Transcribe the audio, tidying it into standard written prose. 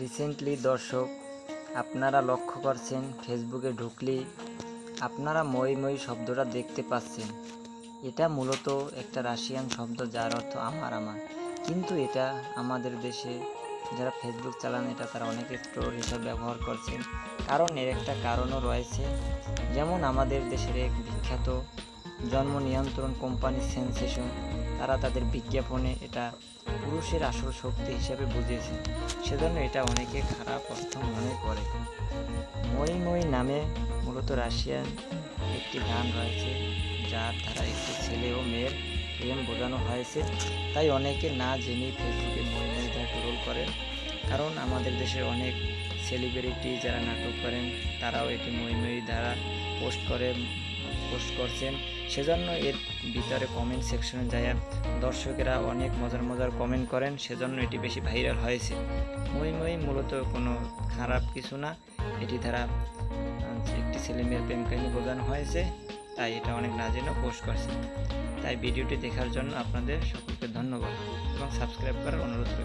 Recently দর্শক আপনারা লক্ষ্য করছেন ফেসবুকে ঢুকলেই আপনারা মই মই শব্দটা দেখতে পাচ্ছেন। এটা মূলত একটা রাশিয়ান শব্দ যার অর্থ আমার। কিন্তু এটা আমাদের দেশে যারা ফেসবুক চালান এটা তারা অনেকে ট্রোল হিসাবে ব্যবহার করছেন। কারণ এর একটা কারণও রয়েছে। যেমন আমাদের দেশের এক বিখ্যাত জন্ম নিয়ন্ত্রণ কোম্পানি সেন্সেশন তারা তাদের বিজ্ঞাপনে এটা পুরুষের আসল শক্তি হিসেবে বুঝিয়েছে। সেজন্য এটা অনেকে খারাপ অর্থ মনে করে। মই মই নামে মূলত রাশিয়ান একটি গান রয়েছে যার দ্বারা একটি ছেলে ও মেয়ের প্রেম বোঝানো হয়েছে। তাই অনেকে না জেনেই ফেসবুকে মই মই দ্বারা ট্রোল করেন। কারণ আমাদের দেশে অনেক সেলিব্রিটি যারা নাটক করেন তারাও এটি মই মই দ্বারা পোস্ট করছেন। সেজন্য এর ভিতরে কমেন্ট সেকশনে যায় দর্শকেরা অনেক মজার কমেন্ট করেন, সেজন্য এটি বেশি ভাইরাল হয়েছে। মই মই মূলত কোনো খারাপ কিছু না, এটি দ্বারা একটি ছেলে মেয়ের প্রেম কাহিনী বোঝানো হয়েছে, তাই এটা অনেক না জেনেও পোস্ট করছে। তাই ভিডিওটি দেখার জন্য আপনাদের সকলকে ধন্যবাদ এবং সাবস্ক্রাইব করার অনুরোধ রইল।